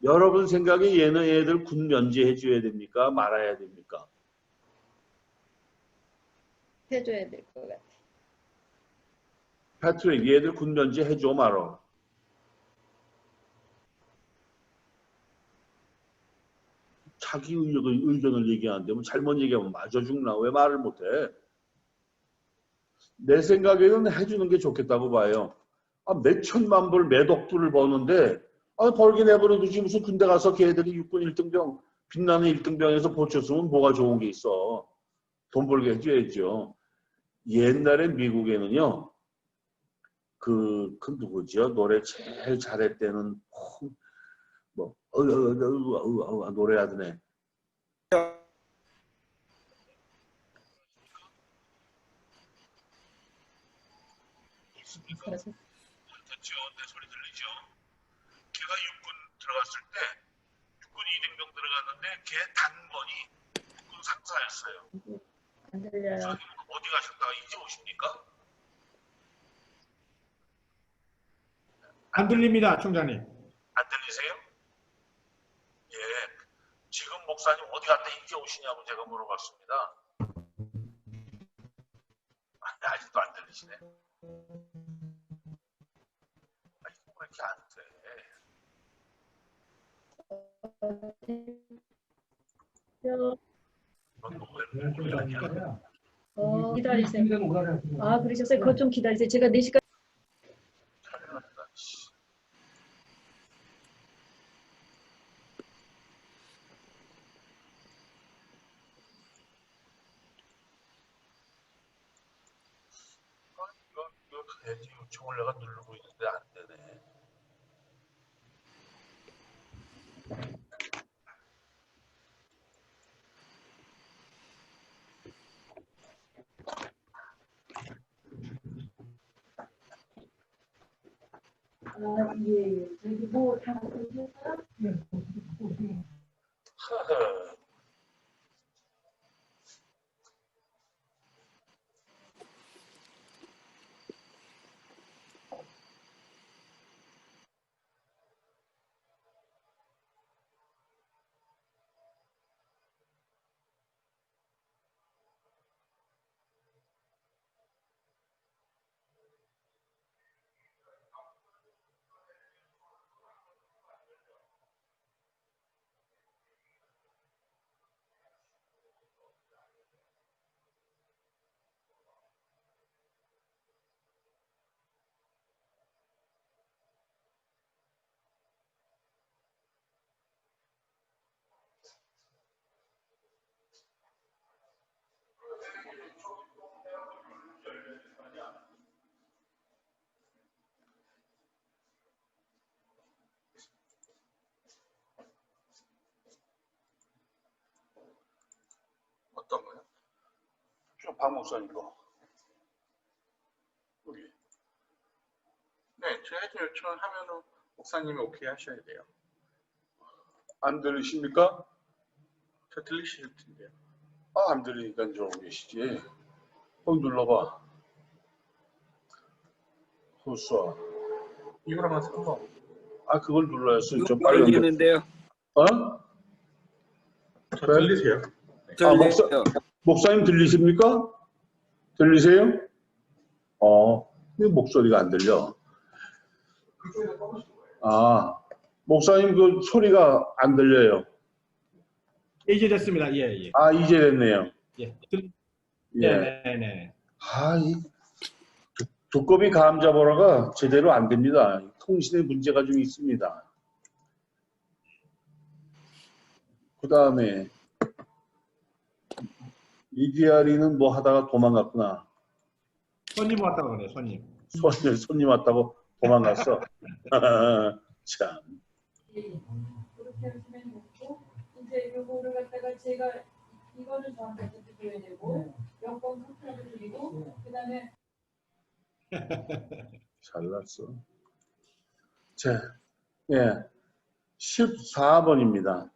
여러분 생각에 얘는 애들 군 면제해줘야 됩니까? 말아야 됩니까? 해줘야 될 것 같아. 패트릭 얘들 군 면제해줘 말어. 자기 의견을 얘기하는데 뭐 잘못 얘기하면 맞아 죽나? 왜 말을 못해? 내 생각에는 해주는 게 좋겠다고 봐요. 몇 천만 불, 몇 억 불을 버는데 벌긴 해버려두지 무슨 군대 가서 걔들이 육군 1등병 빛나는 1등병에서 보쳤으면 뭐가 좋은 게 있어. 돈 벌게 해줘야죠. 옛날에 미국에는요. 그 누구지요? 노래 제일 잘했대는 뭐 노래하던 애. 그래서 됐죠. 내 소리 들리죠? 걔가 육군 들어갔을 때 육군 2등병 들어갔는데 걔 단번이 육군 상사였어요. 안 들려요. 어디 가셨다가 이제 오십니까? 안 들립니다, 총장님. 안 들리세요? 예. 지금 목사님 어디 갔다 이제 오시냐고 제가 물어봤습니다. 아직도 안 들리시네. 아직도 왜 이렇게 안 돼? 넌 노래를 모르냐? 기다리세요. 아, 그러셨어요? 그것 좀 기다리세요. 제가 4시까지. 이거 돼지 요청을 내가 누르고 있는데 안 되네. 예. 저기 뭐 다 보셨어요? 어떤 거요? 저 박 목사님 거. 여기. 네, 저희한테 요청하면은 목사님이 오케이 하셔야 돼요. 안 들리십니까? 저 들리실 텐데요. 안 들리니까 저러고 계시지. 거기 눌러봐. 후쏘. 이거랑은 상관없고. 그걸 눌러야지. 좀 빨리 눌러. 들리는데요. 저 그래? 들리세요? 들려요. 목사님 들리십니까? 들리세요? 왜 목소리가 안 들려? 목사님 그 소리가 안 들려요. 이제 됐습니다. 예, 예. 이제 됐네요. 예. 예. 네. 이 두꺼비 감 잡으러가 제대로 안 됩니다. 통신에 문제가 좀 있습니다. 그 다음에 이디아리는 뭐 하다가 도망갔구나. 손님 왔다고 그래요, 손님. 손님 왔다고 도망갔어. 참. 이제 요거를 갖다가 제가 이거는 저한테 드려야 되고 여권 카드를 드리고 그다음에 잘났어. 자, 예, 14번입니다.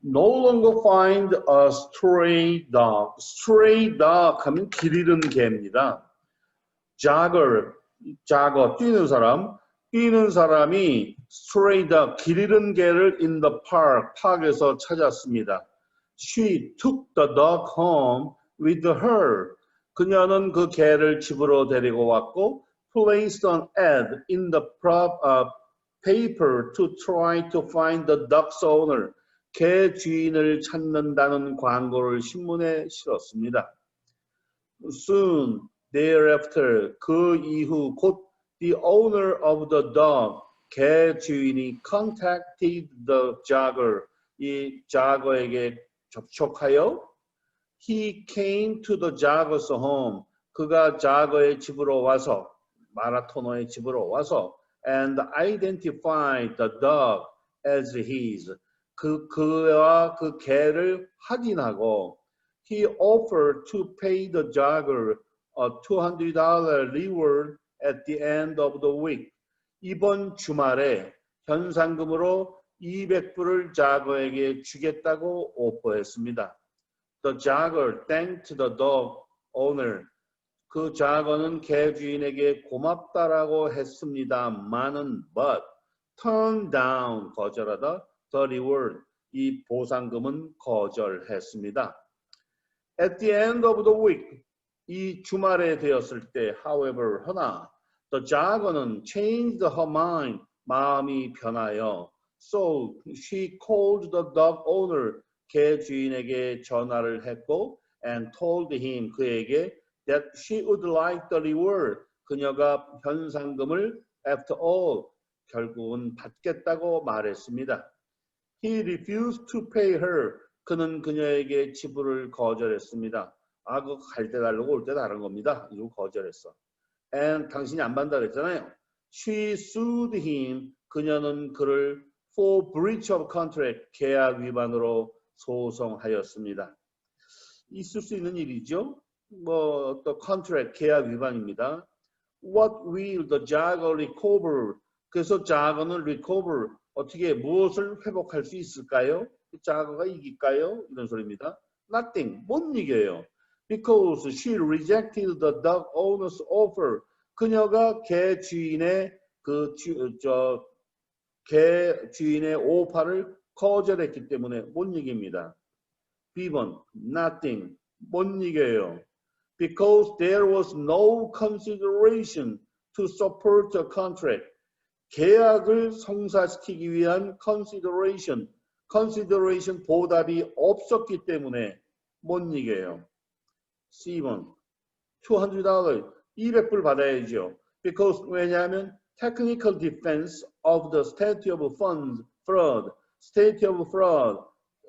No longer find a stray dog. Stray dog 하면 길 잃은 개입니다. Jogger, 뛰는 사람. 뛰는 사람이 stray dog, 길 잃은 개를 in the park, 파크에서 찾았습니다. She took the dog home with her. 그녀는 그 개를 집으로 데리고 왔고 placed an ad in the paper to try to find the dog's owner. 개 주인을 찾는다는 광고를 신문에 실었습니다. Soon thereafter, 그 이후 곧 the owner of the dog, 개 주인이 contacted the jogger, 이 jogger에게 접촉하여 he came to the jogger's home, 그가 jogger의 집으로 와서, 마라토너의 집으로 와서 and identified the dog as his, 그와 그 개를 확인하고 he offered to pay the jogger a $200 reward at the end of the week. 이번 주말에 현상금으로 200불을 jogger에게 주겠다고 오퍼했습니다. The jogger thanked the dog owner. 그 jogger는 개 주인에게 고맙다라고 했습니다만은 but turned down, 거절하다, the reward, 이 보상금은 거절했습니다. At the end of the week, 이 주말에 되었을 때, however, 허나 the jogger는 changed her mind, 마음이 변하여 so she called the dog owner, 개 주인에게 전화를 했고 and told him, 그에게 that she would like the reward, 그녀가 현상금을 after all, 결국은 받겠다고 말했습니다. He refused to pay her, 그는 그녀에게 지불을 거절했습니다. 아, 그거 갈 때 달라고 올 때 다른 겁니다. 이거 거절했어. And 당신이 안 받는다 그랬잖아요. She sued him, 그녀는 그를 for breach of contract, 계약 위반으로 소송하였습니다. 있을 수 있는 일이죠. 또 contract, 계약 위반입니다. What will the jogger recover? 그래서 jogger는 recover, 어떻게 무엇을 회복할 수 있을까요? jogger가 이길까요? 이런 소리입니다. Nothing, 못 이겨요. Because she rejected the dog owner's offer. 그녀가 개 주인의 개 주인의 오파를 거절했기 때문에 못 이깁니다. B번, nothing, 못 이겨요. Because there was no consideration to support the contract. 계약을 성사시키기 위한 consideration 보답이 없었기 때문에 못 이겨요. C번, $200, 200불 받아야죠. Because, 왜냐하면 technical defense of the state of fraud, state of fraud,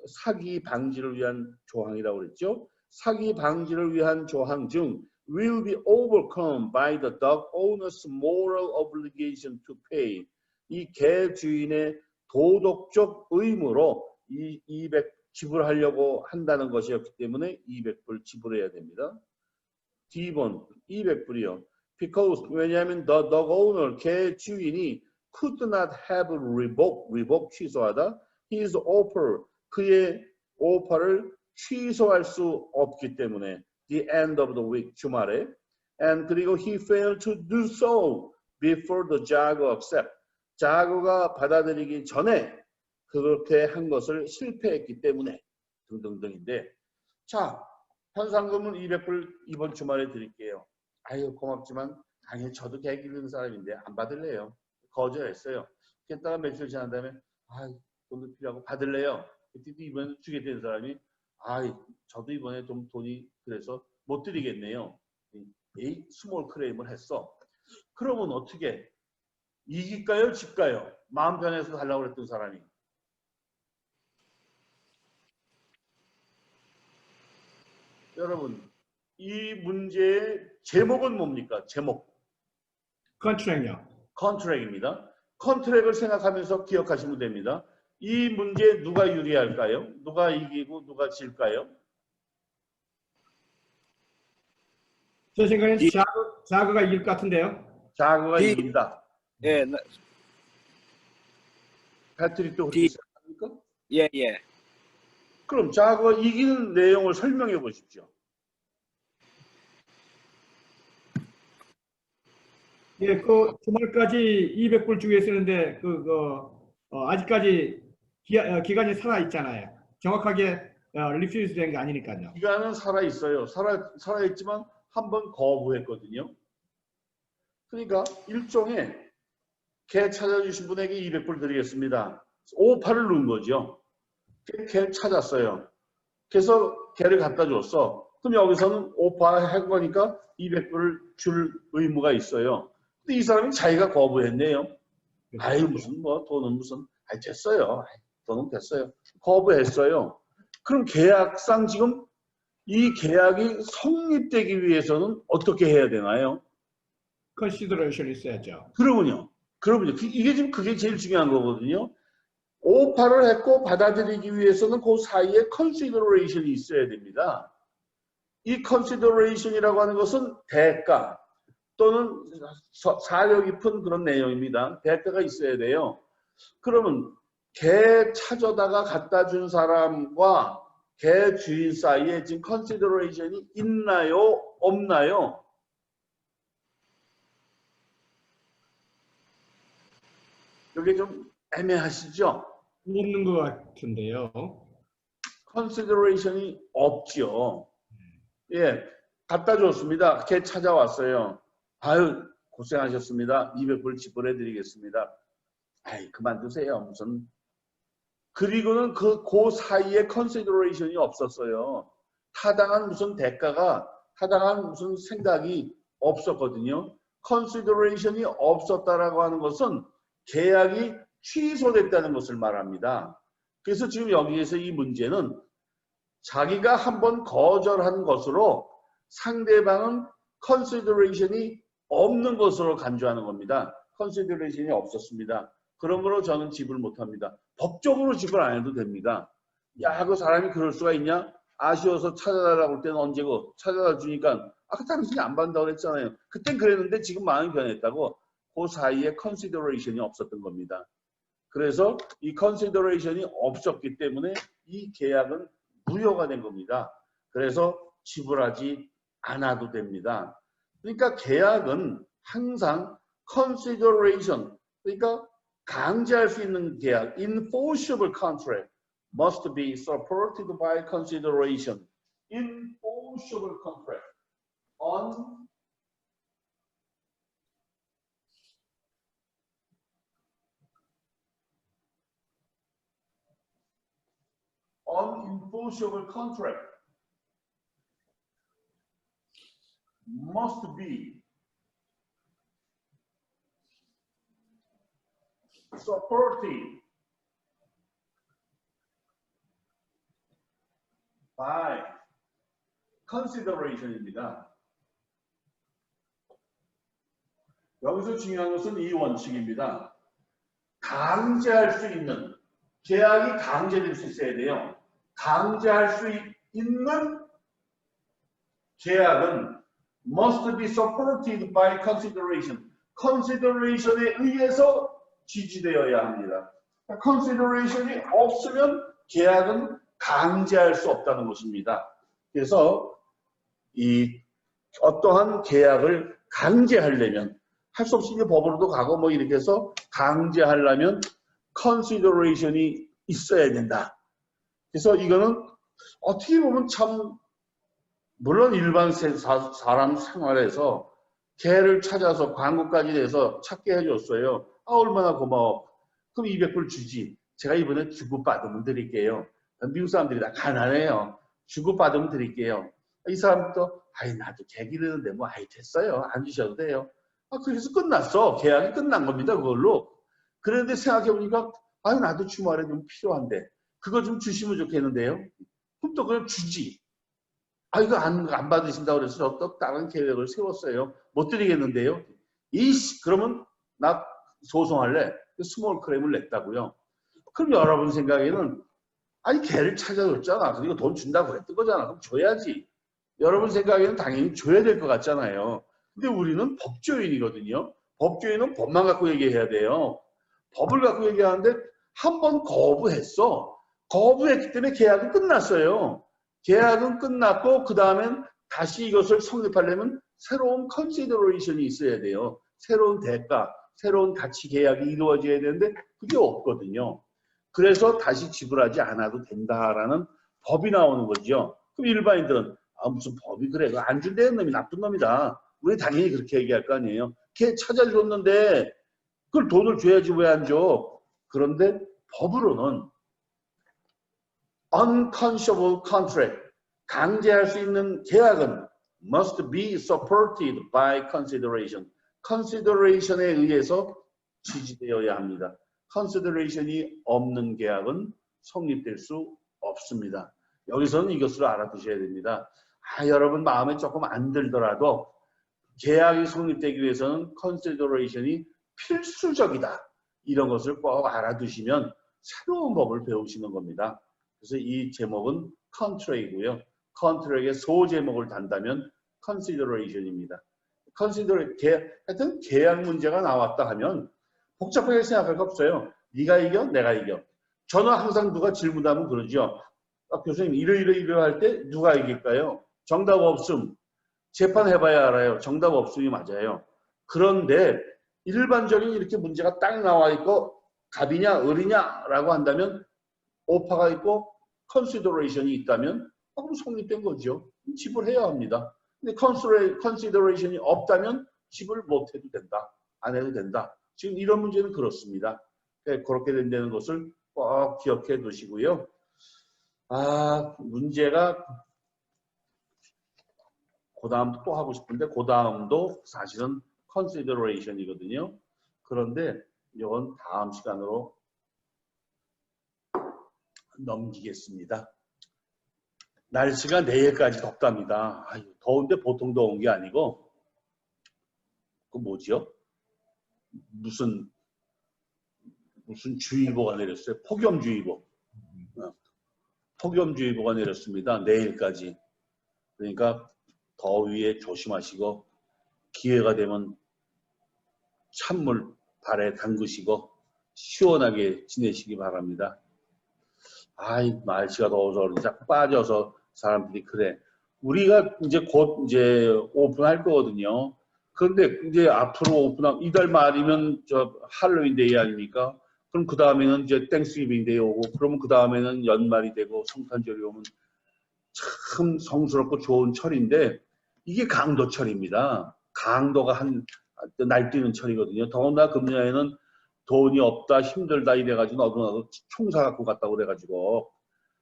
사기 방지를 위한 조항이라고 그랬죠. 사기 방지를 위한 조항 중 will be overcome by the dog owner's moral obligation to pay. 이 개 주인의 도덕적 의무로 이 200 지불하려고 한다는 것이었기 때문에 200불 지불해야 됩니다. D번 200불이요. Because 왜냐하면 the dog owner 개 주인이 could not have revoke 취소하다 his offer 그의 오퍼를 취소할 수 없기 때문에 the end of the week 주말에 and 그리고 he failed to do so before the jogger accept jogger가 받아들이기 전에 그렇게 한 것을 실패했기 때문에 등등등인데 자 현상금은 200불 이번 주말에 드릴게요. 아유 고맙지만 당연히 저도 개 기르는 사람인데 안 받을래요. 거절했어요. 그랬다가 며칠 지난 다음에 아 돈도 필요하고 받을래요. 그때 이번에 주게 된 사람이 저도 이번에 좀 돈이 그래서 못 드리겠네요. 이 스몰 클레임을 했어. 그러면 어떻게 이길까요? 질까요? 마음 편해서 달라고 그랬던 사람이. 여러분 이 문제의 제목은 뭡니까? 제목. 컨트랙이요. 컨트랙입니다. 컨트랙을 생각하면서 기억하시면 됩니다. 이 문제 누가 유리할까요? 누가 이기고 누가 질까요? 제 생각엔 이- 자그가 이길 것 같은데요. 자그가 이- 이긴다. 예, 패트릭도 그렇게 생각합니까? 예, 예. 그럼 자그가 이기는 내용을 설명해 보십시오. 예, 그 주말까지 200불 주고 있었는데 아직까지 기간이 살아 있잖아요. 정확하게 리퓨즈 된 게 아니니까요. 기간은 살아 있어요. 살아 있지만 한 번 거부했거든요. 그러니까 일종의 개 찾아주신 분에게 200불 드리겠습니다. 58을 누른 거죠. 개 찾았어요. 그래서 개를 갖다 줬어. 그럼 여기서는 58 한 거니까 200불을 줄 의무가 있어요. 근데 이 사람이 자기가 거부했네요. 아이 무슨 뭐 돈은 무슨 아이 됐어요. 아이, 돈은 됐어요. 거부했어요. 그럼 계약상 지금 이 계약이 성립되기 위해서는 어떻게 해야 되나요? 컨시더레이션이 있어야죠. 그러면요. 이게 지금 그게 제일 중요한 거거든요. 오파를 했고 받아들이기 위해서는 그 사이에 컨시더레이션이 있어야 됩니다. 이 컨시더레이션이라고 하는 것은 대가 또는 사려 깊은 그런 내용입니다. 대가가 있어야 돼요. 그러면 개 찾아다가 갖다 준 사람과 개 주인 사이에 지금 컨시더레이션이 있나요? 없나요? 이게 좀 애매하시죠? 없는 것 같은데요. 컨시더레이션이 없죠. 예, 갖다 줬습니다. 걔 찾아왔어요. 아유, 고생하셨습니다. 200불 지불해 드리겠습니다. 아이, 그만두세요. 무슨. 그리고는 그 사이에 컨시더레이션이 없었어요. 타당한 무슨 대가가, 타당한 무슨 생각이 없었거든요. 컨시더레이션이 없었다라고 하는 것은 계약이 취소됐다는 것을 말합니다. 그래서 지금 여기에서 이 문제는 자기가 한번 거절한 것으로 상대방은 컨시더레이션이 없는 것으로 간주하는 겁니다. 컨시더레이션이 없었습니다. 그러므로 저는 지불 못합니다. 법적으로 지불 안 해도 됩니다. 야, 그 사람이 그럴 수가 있냐? 아쉬워서 찾아달라고 할 때는 언제고 찾아다 주니까 아까 당신이 안 받는다고 그랬잖아요. 그땐 그랬는데 지금 마음이 변했다고. 그 사이에 컨시더레이션이 없었던 겁니다. 그래서 이 컨시더레이션이 없었기 때문에 이 계약은 무효가 된 겁니다. 그래서 지불하지 않아도 됩니다. 그러니까 계약은 항상 consideration, 그러니까 강제할 수 있는 계약, enforceable contract must be supported by consideration. enforceable contract. Unenforceable contract must be supported by consideration입니다. 여기서 중요한 것은 이 원칙입니다. 강제할 수 있는, 계약이 강제될 수 있어야 돼요. 강제할 수 있는 계약은 must be supported by consideration. consideration에 의해서 지지되어야 합니다. consideration이 없으면 계약은 강제할 수 없다는 것입니다. 그래서 이 어떠한 계약을 강제하려면 할 수 없이 이제 법으로도 가고 뭐 이렇게 해서 강제하려면 consideration이 있어야 된다. 그래서 이거는 어떻게 보면 참 물론 일반 사람 생활에서 개를 찾아서 광고까지 내서 찾게 해줬어요. 아, 얼마나 고마워. 그럼 200불 주지. 제가 이번에 주고받으면 드릴게요. 미국 사람들이 다 가난해요. 주고받으면 드릴게요. 이 사람도 아이 나도 개 기르는데 뭐 아이 됐어요. 안 주셔도 돼요. 아, 그래서 끝났어. 계약이 끝난 겁니다. 그걸로. 그런데 생각해보니까 아유 나도 주말에 좀 필요한데 그거 좀 주시면 좋겠는데요. 그럼 또 그냥 주지. 아 이거 안 받으신다고 그래서 저 또 다른 계획을 세웠어요. 못 드리겠는데요. 그러면 나 소송할래. 스몰 클레임을 냈다고요. 그럼 여러분 생각에는 아니 걔를 찾아줬잖아. 그리고 돈 준다고 했던 거잖아. 그럼 줘야지. 여러분 생각에는 당연히 줘야 될 것 같잖아요. 근데 우리는 법조인이거든요. 법조인은 법만 갖고 얘기해야 돼요. 법을 갖고 얘기하는데 한 번 거부했어. 거부했기 때문에 계약은 끝났어요. 계약은 끝났고 그 다음엔 다시 이것을 성립하려면 새로운 컨시더레이션이 있어야 돼요. 새로운 대가, 새로운 가치 계약이 이루어져야 되는데 그게 없거든요. 그래서 다시 지불하지 않아도 된다라는 법이 나오는 거죠. 그럼 일반인들은 아 무슨 법이 그래. 안 준다는 놈이 나쁜 놈이다. 우리 당연히 그렇게 얘기할 거 아니에요. 걔 찾아줬는데 그걸 돈을 줘야지 왜 안 줘. 그런데 법으로는 unconscionable contract, 강제할 수 있는 계약은 must be supported by consideration. consideration에 의해서 지지되어야 합니다. consideration이 없는 계약은 성립될 수 없습니다. 여기서는 이것을 알아두셔야 됩니다. 여러분 마음에 조금 안 들더라도 계약이 성립되기 위해서는 consideration이 필수적이다. 이런 것을 꼭 알아두시면 새로운 법을 배우시는 겁니다. 그래서 이 제목은 contract이고요. contract의 소제목을 단다면 consideration입니다. 하여튼 계약 문제가 나왔다 하면 복잡하게 생각할 거 없어요. 네가 이겨, 내가 이겨. 저는 항상 누가 질문하면 그러죠. 교수님 이러할 때 누가 이길까요? 정답 없음. 재판해봐야 알아요. 정답 없음이 맞아요. 그런데 일반적인 이렇게 문제가 딱 나와 있고 갑이냐 을이냐라고 한다면 오파가 있고 컨시더레이션이 있다면 그럼 성립된 거죠. 지불해야 합니다. 근데 컨시더레이션이 없다면 지불 못해도 된다. 안 해도 된다. 지금 이런 문제는 그렇습니다. 그렇게 된다는 것을 꼭 기억해 두시고요. 문제가 그 다음도 또 하고 싶은데 그 다음도 사실은 consideration이거든요. 그런데 이건 다음 시간으로 넘기겠습니다. 날씨가 내일까지 덥답니다. 더운데 보통 더운 게 아니고 그 뭐지요? 무슨 주의보가 내렸어요. 폭염주의보. 폭염주의보가 내렸습니다. 내일까지. 그러니까 더위에 조심하시고 기회가 되면 찬물 발에 담그시고 시원하게 지내시기 바랍니다. 날씨가 더워서 그런지 자꾸 빠져서 사람들이 그래. 우리가 이제 곧 이제 오픈할 거거든요. 그런데 이제 앞으로 이달 말이면 저 할로윈 데이 아닙니까? 그럼 그 다음에는 이제 땡스기빙 데이 오고, 그러면 그 다음에는 연말이 되고 성탄절이 오면 참 성스럽고 좋은 철인데 이게 강도철입니다. 강도가 날뛰는 철이거든요. 더군다나 금년에는 돈이 없다, 힘들다 이래가지고 너도 총사 갖고 갔다고 그래가지고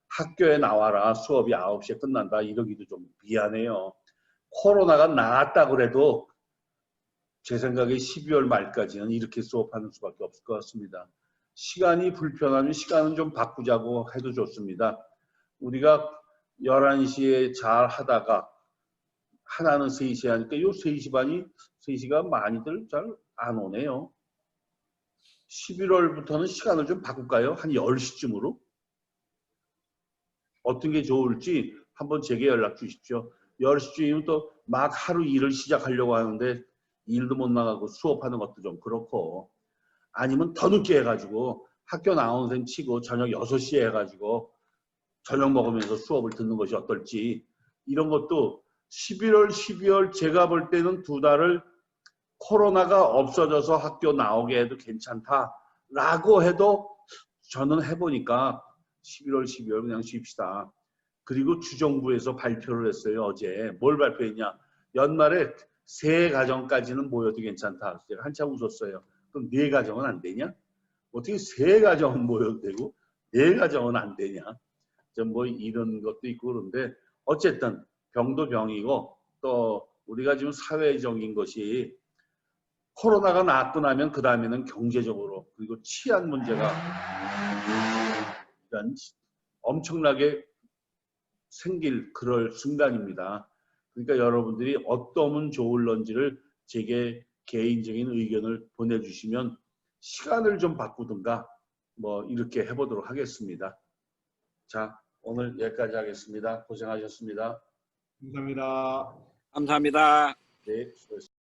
학교에 나와라, 수업이 9시에 끝난다 이러기도 좀 미안해요. 코로나가 나았다 그래도 제 생각에 12월 말까지는 이렇게 수업하는 수밖에 없을 것 같습니다. 시간이 불편하면 시간은 좀 바꾸자고 해도 좋습니다. 우리가 11시에 잘 하다가 하나는 3시에 하니까 요 3시 반이 3시가 많이들 잘 안 오네요. 11월부터는 시간을 좀 바꿀까요? 한 10시쯤으로? 어떤 게 좋을지 한번 제게 연락 주십시오. 10시쯤이면 또 막 하루 일을 시작하려고 하는데 일도 못 나가고 수업하는 것도 좀 그렇고, 아니면 더 늦게 해가지고 학교 나오는 셈 치고 저녁 6시에 해가지고 저녁 먹으면서 수업을 듣는 것이 어떨지, 이런 것도 11월, 12월 제가 볼 때는 2달을 코로나가 없어져서 학교 나오게 해도 괜찮다라고 해도 저는 해보니까 11월, 12월 그냥 쉽시다. 그리고 주정부에서 발표를 했어요. 어제. 뭘 발표했냐. 연말에 3가정까지는 모여도 괜찮다. 제가 한참 웃었어요. 그럼 4가정은 안 되냐? 어떻게 3가정은 모여도 되고 4가정은 안 되냐? 좀 뭐 이런 것도 있고 그런데 어쨌든 병도 병이고 또 우리가 지금 사회적인 것이 코로나가 나았고 나면 그 다음에는 경제적으로 그리고 치안 문제가 일단 엄청나게 생길 그럴 순간입니다. 그러니까 여러분들이 어떠면 좋을런지를 제게 개인적인 의견을 보내주시면 시간을 좀 바꾸든가 뭐 이렇게 해보도록 하겠습니다. 자, 오늘 여기까지 하겠습니다. 고생하셨습니다. 감사합니다. 감사합니다. 네, 수고했습니다.